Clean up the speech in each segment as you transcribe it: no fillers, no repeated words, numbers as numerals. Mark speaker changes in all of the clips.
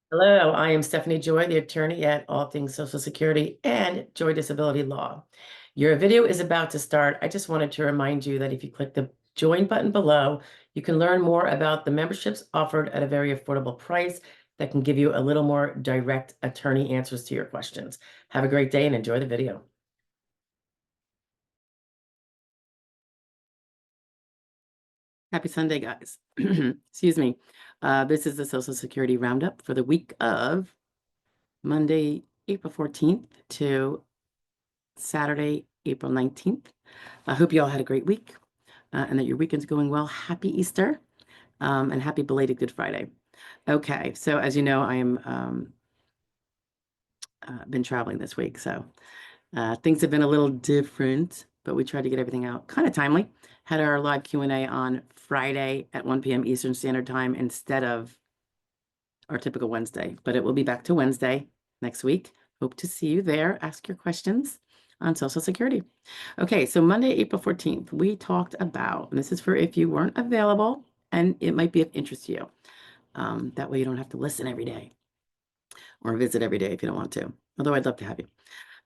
Speaker 1: Hello, I am Stephanie Joy, the attorney at All Things Social Security and Joy Disability Law. Your video is about to start. I just wanted to remind you that if you click the join button below, you can learn more about the memberships offered at a very affordable price that can give you a little more direct attorney answers to your questions. Have a great day and enjoy the video. Happy Sunday, guys. Excuse me. This is the Social Security Roundup for the week of Monday, April 14th to Saturday, April 19th. I hope you all had a great week and that your weekend's going well. Happy Easter and happy belated Good Friday. Okay, so as you know, I am been traveling this week, so things have been a little different, but we tried to get everything out kind of timely. Had our live Q&A on Friday at 1 p.m. Eastern Standard Time instead of our typical Wednesday, but it will be back to Wednesday next week. Hope to see you there. Ask your questions on Social Security. Okay, so Monday, April 14th, we talked about, and this is for if you weren't available and it might be of interest to you. That way you don't have to listen every day or visit every day if you don't want to, although I'd love to have you.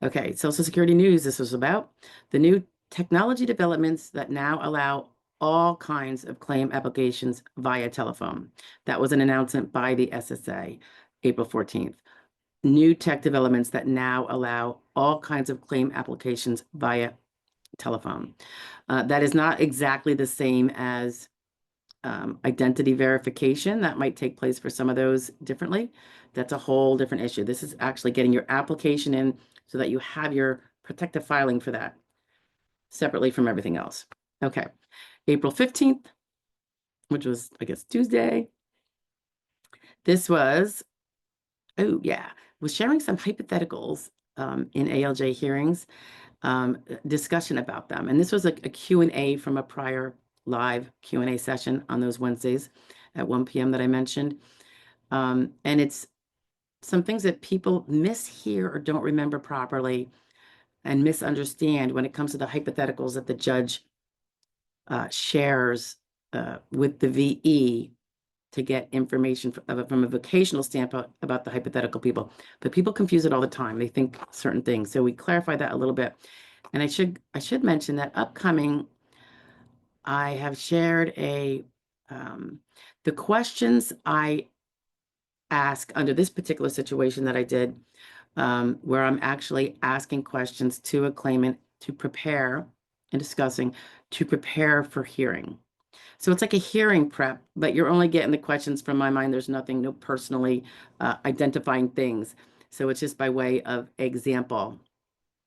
Speaker 1: Okay, Social Security news. This was about the new technology developments that now allow all kinds of claim applications via telephone. That was an announcement by the SSA, April 14th. New tech developments that now allow all kinds of claim applications via telephone. That is not exactly the same as identity verification. That might take place for some of those differently. That's a whole different issue. This is actually getting your application in so that you have your protective filing for that separately from everything else. Okay, April 15th, which was, I guess, Tuesday. This was, was sharing some hypotheticals in ALJ hearings, discussion about them. And this was a Q&A from a prior live Q&A session on those Wednesdays at 1 p.m. that I mentioned. And it's some things that people mishear or don't remember properly and misunderstand when it comes to the hypotheticals that the judge shares with the VE to get information from a vocational standpoint about the hypothetical people. But people confuse it all the time. They think certain things. So we clarify that a little bit. And I should mention that upcoming, I have shared the questions I ask under this particular situation that I did, where I'm actually asking questions to a claimant to prepare and discussing to prepare for hearing. So it's like a hearing prep, but you're only getting the questions from my mind. There's nothing, no personally identifying things. So it's just by way of example.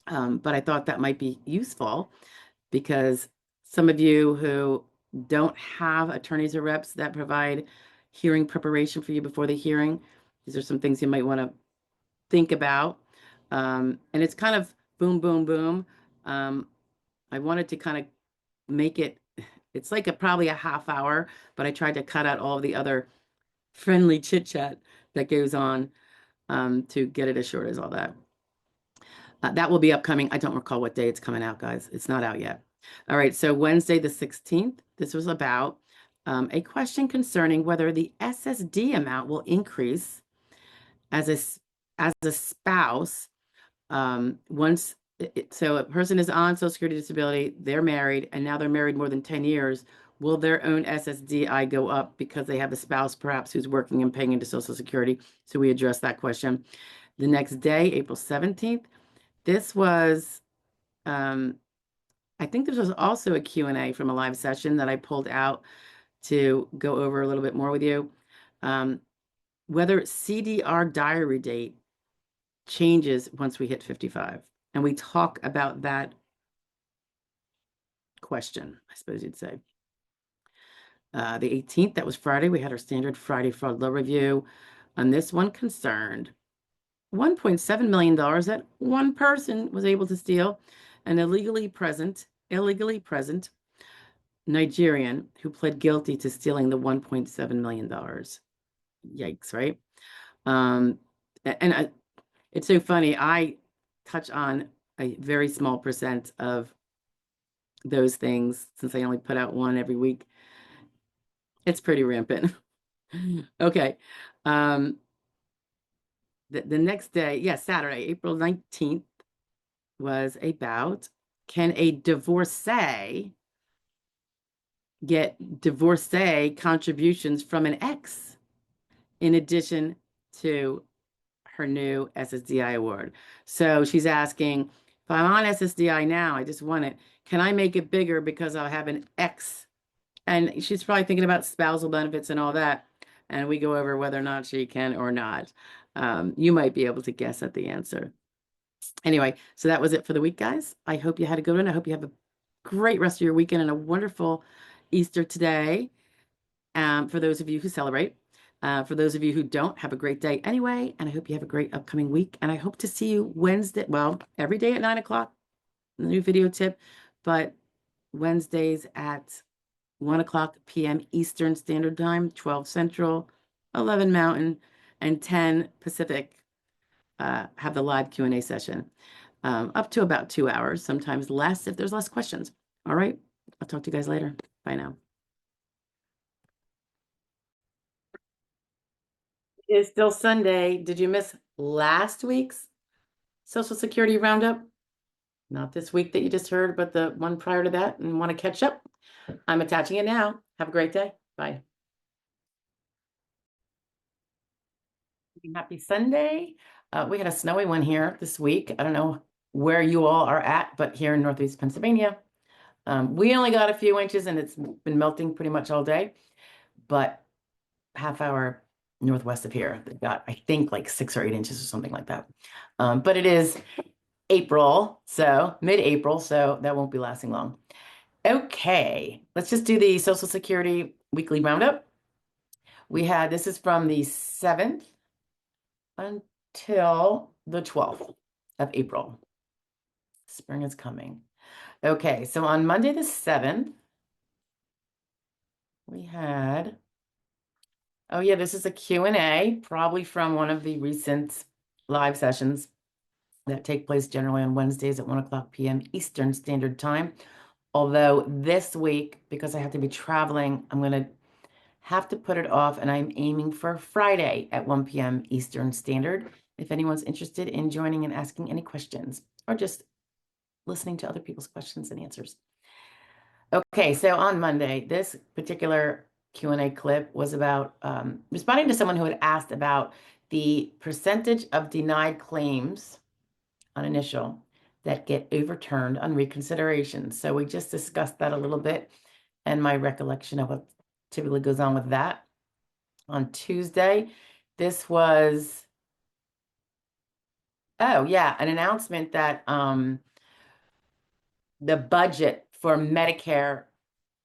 Speaker 1: But I thought that might be useful because some of you who don't have attorneys or reps that provide hearing preparation for you before the hearing, these are some things you might want to think about. And it's kind of boom, boom, boom. I wanted to kind of make it, it's like probably a half hour, but I tried to cut out all the other friendly chit chat that goes on to get it as short as all that. That will be upcoming. I don't recall what day it's coming out, guys. It's not out yet. All right, so Wednesday the 16th, this was about a question concerning whether the SSD amount will increase as a spouse once. So a person is on Social Security disability, they're married, and now they're married more than 10 years. Will their own SSDI go up because they have a spouse perhaps who's working and paying into Social Security? So we addressed that question. The next day, April 17th, this was, I think this was also a Q&A from a live session that I pulled out to go over a little bit more with you. Whether CDR diary date changes once we hit 55. And we talk about that question, I suppose you'd say. The 18th, that was Friday, we had our standard Friday fraud law review. On this one concerned $1.7 million that one person was able to steal, an illegally present Nigerian who pled guilty to stealing the $1.7 million. Yikes, right? It's so funny. I touch on a very small percent of those things since I only put out one every week. It's pretty rampant. Okay. the next day, yes, Saturday, April 19th, was about, can a divorcee get divorcee contributions from an ex in addition to her new SSDI award? So she's asking, if I'm on SSDI now, I just want it. Can I make it bigger because I'll have an ex? And she's probably thinking about spousal benefits and all that. And we go over whether or not she can or not. You might be able to guess at the answer. Anyway, so that was it for the week, guys. I hope you had a good one. I hope you have a great rest of your weekend and a wonderful Easter today. For those of you who celebrate. For those of you who don't, have a great day anyway. And I hope you have a great upcoming week. And I hope to see you Wednesday, well, every day at 9 o'clock, the new video tip, but Wednesdays at 1 o'clock p.m. Eastern Standard Time, 12 Central, 11 Mountain, and 10 Pacific. Have the live Q&A session up to about 2 hours, sometimes less if there's less questions. All right. I'll talk to you guys later. Bye now. It's still Sunday. Did you miss last week's Social Security roundup? Not this week that you just heard, but the one prior to that, and want to catch up? I'm attaching it now. Have a great day. Bye. Happy Sunday. We had a snowy one here this week. I don't know where you all are at, but here in Northeast Pennsylvania, we only got a few inches and it's been melting pretty much all day. But half hour northwest of here, they got, I think, like 6 or 8 inches or something like that. But it is April, so mid-April, so that won't be lasting long. Okay, let's just do the Social Security weekly roundup. This is from the 7th until the 12th of April. Spring is coming. Okay, so on Monday the 7th, we had, oh yeah, this is a Q&A, probably from one of the recent live sessions that take place generally on Wednesdays at 1 o'clock p.m. Eastern Standard Time. Although this week, because I have to be traveling, I'm going to have to put it off, and I'm aiming for Friday at 1 p.m. Eastern Standard. If anyone's interested in joining and asking any questions, or just listening to other people's questions and answers. Okay, so on Monday, this particular Q&A clip was about responding to someone who had asked about the percentage of denied claims on initial that get overturned on reconsideration. So we just discussed that a little bit and my recollection of what typically goes on with that. On Tuesday, this was, oh yeah, an announcement that the budget for Medicare,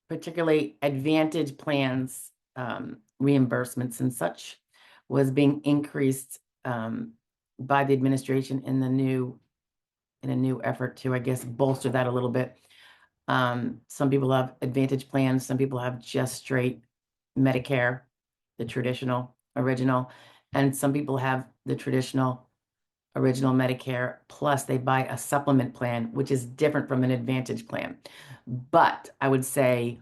Speaker 1: particularly Advantage plans, reimbursements and such, was being increased by the administration in a new effort to, I guess, bolster that a little bit. Some people have Advantage plans, some people have just straight Medicare, the traditional, original, and some people have the traditional, original Medicare, plus they buy a supplement plan, which is different from an Advantage plan. But I would say,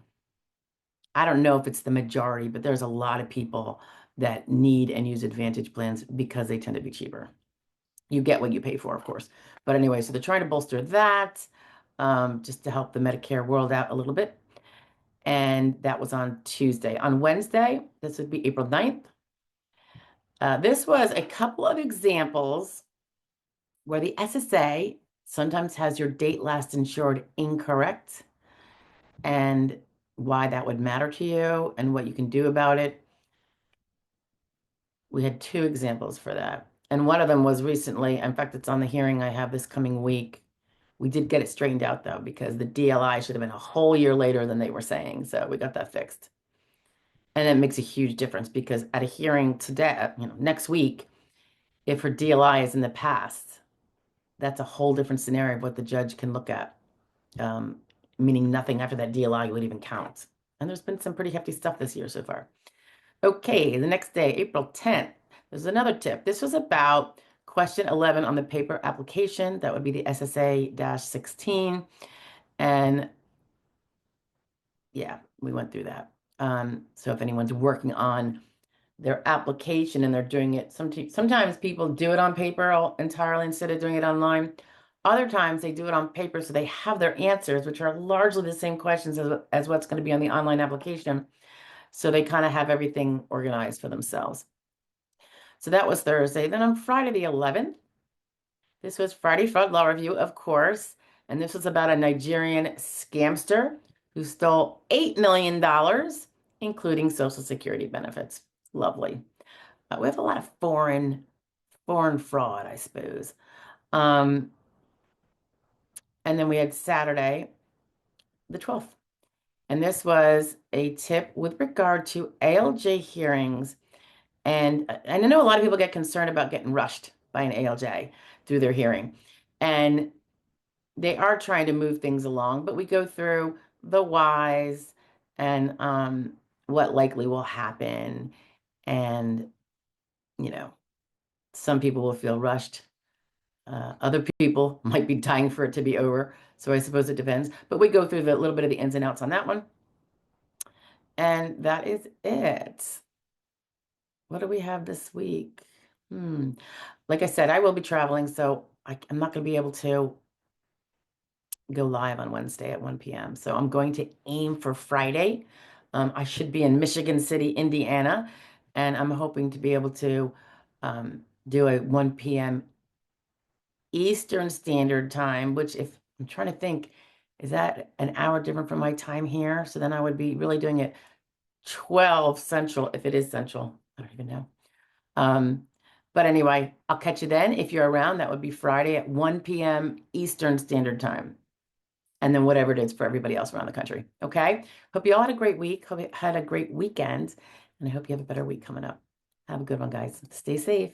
Speaker 1: I don't know if it's the majority, but there's a lot of people that need and use Advantage plans because they tend to be cheaper. You get what you pay for, of course. But anyway, so they're trying to bolster that just to help the Medicare world out a little bit. And that was on Tuesday. On Wednesday, this would be April 9th. This was a couple of examples where the SSA sometimes has your date last insured incorrect and why that would matter to you and what you can do about it. We had 2 examples for that. And one of them was recently, in fact, it's on the hearing I have this coming week. We did get it straightened out though, because the DLI should have been a whole year later than they were saying. So we got that fixed. And it makes a huge difference because at a hearing today, next week, if her DLI is in the past, that's a whole different scenario of what the judge can look at, meaning nothing after that DLI would even count. And there's been some pretty hefty stuff this year so far. Okay, the next day, April 10th, there's another tip. This was about question 11 on the paper application. That would be the SSA-16. And yeah, we went through that. So if anyone's working on their application and they're doing it. Sometimes people do it on paper entirely instead of doing it online. Other times they do it on paper so they have their answers, which are largely the same questions as what's going to be on the online application. So they kind of have everything organized for themselves. So that was Thursday. Then on Friday the 11th, this was Friday Fraud Law Review, of course. And this was about a Nigerian scamster who stole $8 million, including Social Security benefits. Lovely. We have a lot of foreign fraud, I suppose. And then we had Saturday, the 12th. And this was a tip with regard to ALJ hearings. And I know a lot of people get concerned about getting rushed by an ALJ through their hearing. And they are trying to move things along, but we go through the whys and what likely will happen. And, you know, some people will feel rushed. Other people might be dying for it to be over. So I suppose it depends. But we go through the little bit of the ins and outs on that one. And that is it. What do we have this week? Like I said, I will be traveling, so I'm not going to be able to go live on Wednesday at 1 p.m. So I'm going to aim for Friday. I should be in Michigan City, Indiana, and I'm hoping to be able to do a 1 p.m. Eastern Standard Time, which if I'm trying to think, is that an hour different from my time here? So then I would be really doing it 12 Central, if it is Central. I don't even know. But anyway, I'll catch you then. If you're around, that would be Friday at 1 p.m. Eastern Standard Time. And then whatever it is for everybody else around the country. Okay? Hope you all had a great week. Hope you had a great weekend. And I hope you have a better week coming up. Have a good one, guys. Stay safe.